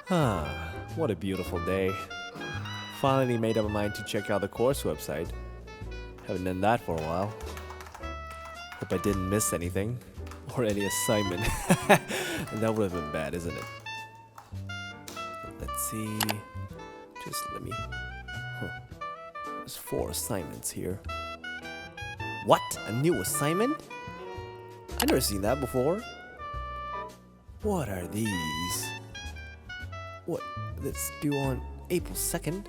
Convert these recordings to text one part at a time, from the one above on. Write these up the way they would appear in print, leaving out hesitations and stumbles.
Ah, what a beautiful day. Finally made up my mind to check out the course website. Haven't done that for a while. Hope I didn't miss anything. Or any assignment. That would have been bad, isn't it? Let's see. Just let me... There's 4 assignments here. What? A new assignment? I've never seen that before. What are these? What? Let's do on April 2nd.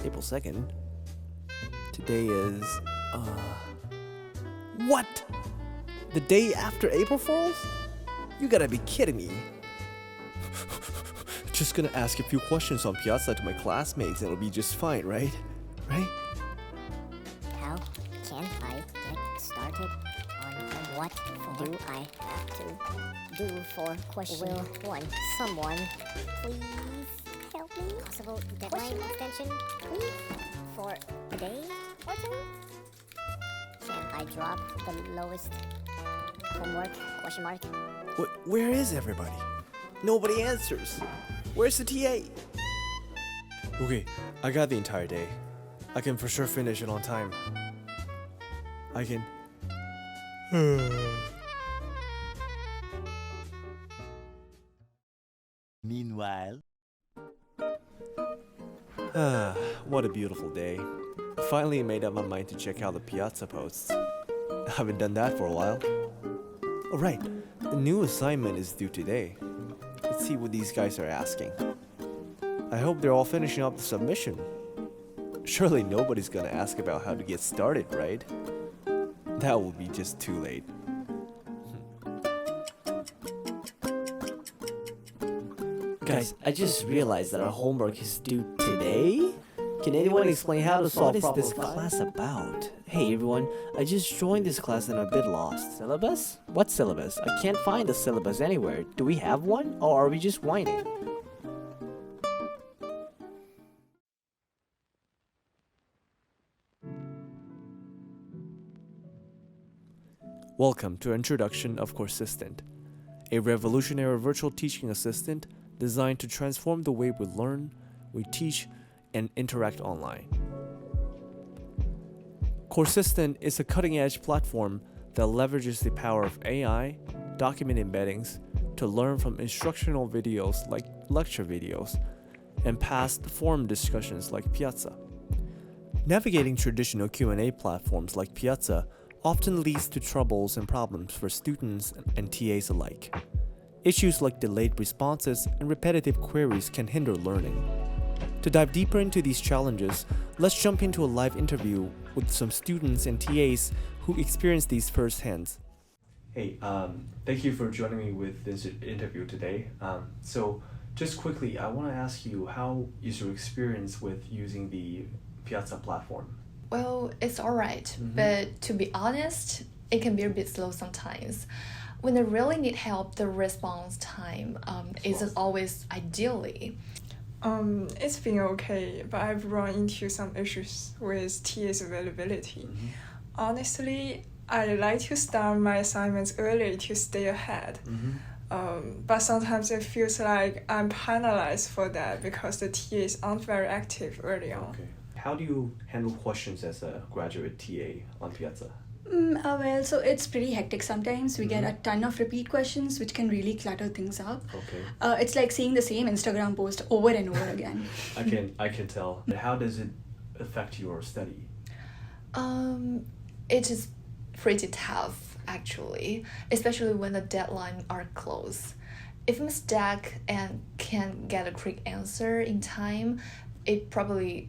April 2nd? Today is... What? The day after April Fools? You gotta be kidding me. Just gonna ask a few questions on Piazza to my classmates and it'll be just fine, right? Right? How can I get started on what do I have to do for question 1? Someone, please help me. Possible deadline extension, please, for a day or 2? Can I drop the lowest homework, question mark? Where is everybody? Nobody answers. Where's the TA? Okay, I got the entire day. I can for sure finish it on time. I can... Meanwhile, Ah, what a beautiful day. Finally made up my mind to check out the Piazza posts. I haven't done that for a while. Alright, the new assignment is due today. Let's see what these guys are asking. I hope they're all finishing up the submission. Surely nobody's gonna ask about how to get started, right? That will be just too late. Guys, I just realized that our homework is due today? Can anyone explain how to solve What is problem this 5? class about? Hey everyone, I just joined this class and I'm a bit lost. Syllabus? What syllabus? I can't find the syllabus anywhere. Do we have one? Or are we just whining? Welcome to Introduction of Coursistant, a revolutionary virtual teaching assistant designed to transform the way we learn, we teach, and interact online. Coursistant is a cutting-edge platform that leverages the power of AI, document embeddings, to learn from instructional videos like lecture videos, and past forum discussions like Piazza. Navigating traditional Q&A platforms like Piazza often leads to troubles and problems for students and TAs alike. Issues like delayed responses and repetitive queries can hinder learning. To dive deeper into these challenges, let's jump into a live interview with some students and TAs who experienced these firsthand. Hey, thank you for joining me with this interview today. So just quickly, I want to ask you, how is your experience with using the Piazza platform? Well, it's alright, but to be honest, it can be a bit slow sometimes. When I really need help, the response time isn't always ideally. It's been okay, but I've run into some issues with TA's availability. Honestly, I like to start my assignments early to stay ahead. But sometimes it feels like I'm penalized for that because the TAs aren't very active early on. Okay. How do you handle questions as a graduate TA on Piazza? Well, so it's pretty hectic sometimes. We get a ton of repeat questions, which can really clutter things up. Okay. It's like seeing the same Instagram post over and over again. I can tell. How does it affect your study? It is pretty tough, actually, especially when the deadlines are close. If I'm stuck and can't get a quick answer in time, it probably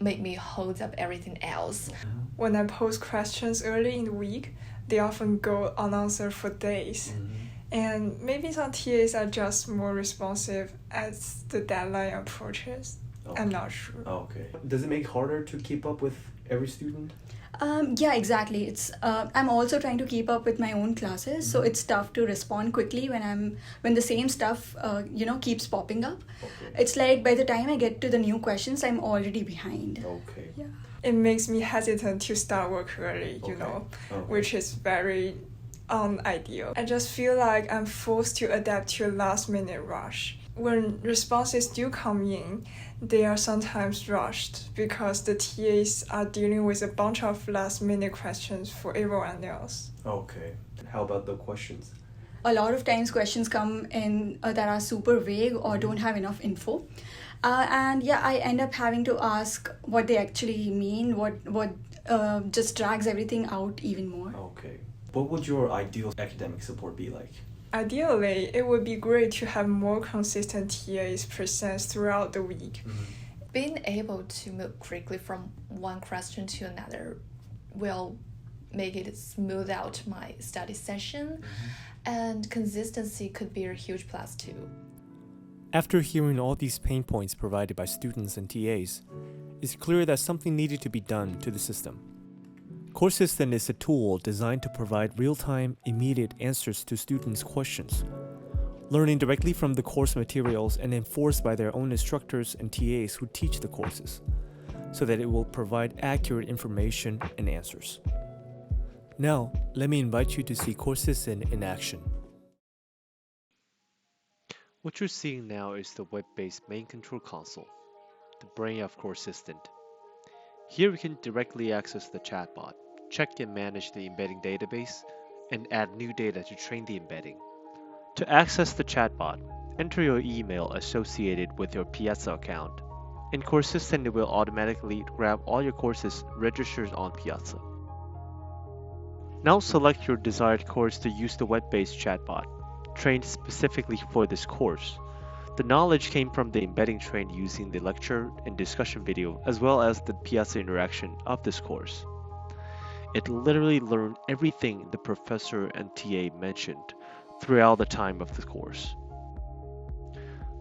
make me hold up everything else. When I post questions early in the week, they often go unanswered for days. And maybe some TAs are just more responsive as the deadline approaches. Okay. I'm not sure. Okay. Does it make it harder to keep up with every student? Yeah, exactly. It's I'm also trying to keep up with my own classes, so it's tough to respond quickly when the same stuff keeps popping up. Okay. It's like by the time I get to the new questions, I'm already behind. Okay. Yeah. It makes me hesitant to start work early, Okay. which is very unideal. I just feel like I'm forced to adapt to a last-minute rush. when responses do come in, they are sometimes rushed because the TAs are dealing with a bunch of last-minute questions for everyone else. Okay. How about the questions? A lot of times questions come in that are super vague or don't have enough info. And yeah, I end up having to ask what they actually mean, what just drags everything out even more. Okay. What would your ideal academic support be like? Ideally, it would be great to have more consistent TAs present throughout the week. Being able to move quickly from one question to another will make it smooth out my study session, and consistency could be a huge plus too. After hearing all these pain points provided by students and TAs, it's clear that something needed to be done to the system. Coursistant is a tool designed to provide real-time, immediate answers to students' questions, learning directly from the course materials and enforced by their own instructors and TAs who teach the courses, so that it will provide accurate information and answers. Now, let me invite you to see Coursistant in action. What you're seeing now is the web-based main control console, the brain of Coursistant. Here we can directly access the chatbot, check and manage the embedding database, and add new data to train the embedding. To access the chatbot, enter your email associated with your Piazza account. In Coursistant, it will automatically grab all your courses registered on Piazza. Now select your desired course to use the web-based chatbot, trained specifically for this course. The knowledge came from the embedding trained using the lecture and discussion video as well as the Piazza interaction of this course. It literally learned everything the professor and TA mentioned throughout the time of the course.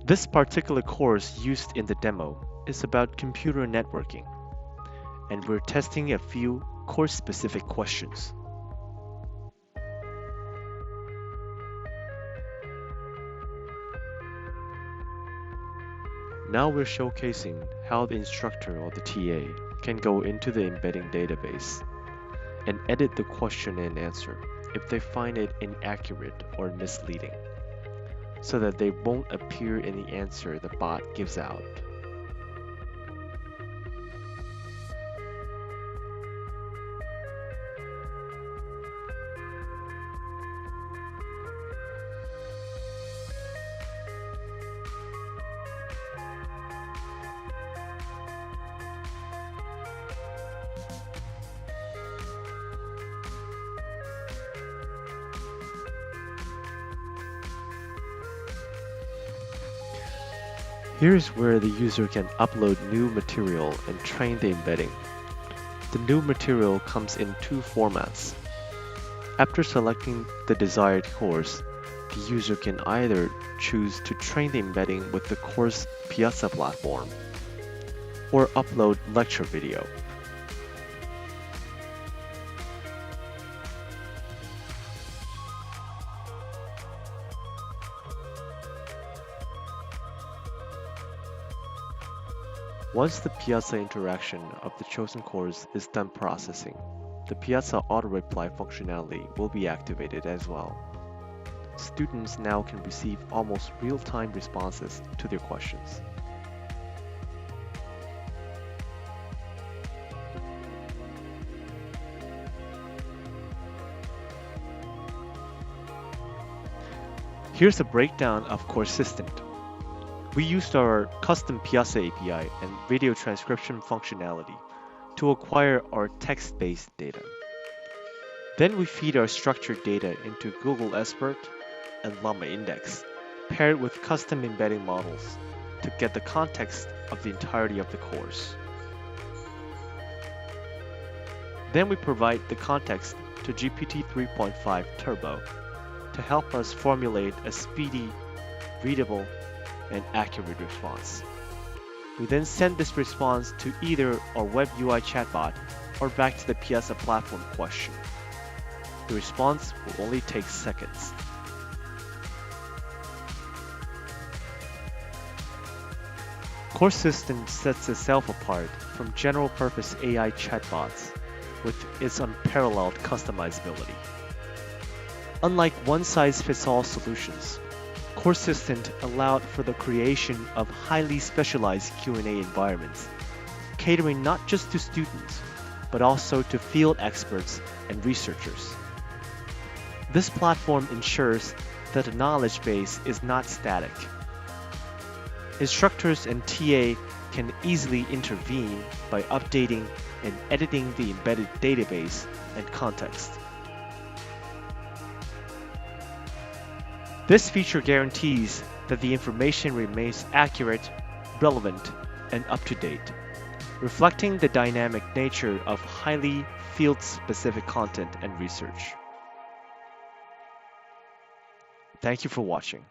This particular course used in the demo is about computer networking, and we're testing a few course-specific questions. Now we're showcasing how the instructor or the TA can go into the embedding database and edit the question and answer if they find it inaccurate or misleading, so that they won't appear in the answer the bot gives out. Here is where the user can upload new material and train the embedding. The new material comes in two formats. After selecting the desired course, the user can either choose to train the embedding with the course Piazza platform or upload lecture video. Once the Piazza interaction of the chosen course is done processing, the Piazza auto-reply functionality will be activated as well. Students now can receive almost real-time responses to their questions. Here's a breakdown of Coursistant. We used our custom Piazza API and video transcription functionality to acquire our text-based data. Then we feed our structured data into Google Expert and Llama Index, paired with custom embedding models to get the context of the entirety of the course. Then we provide the context to GPT 3.5 Turbo to help us formulate a speedy, readable, and accurate response. We then send this response to either our web UI chatbot or back to the Piazza platform question. The response will only take seconds. Coursistant sets itself apart from general-purpose AI chatbots with its unparalleled customizability. Unlike one-size-fits-all solutions, Coursistant allowed for the creation of highly specialized Q&A environments, catering not just to students, but also to field experts and researchers. This platform ensures that the knowledge base is not static. Instructors and TA can easily intervene by updating and editing the embedded database and context. This feature guarantees that the information remains accurate, relevant, and up-to-date, reflecting the dynamic nature of highly field-specific content and research. Thank you for watching.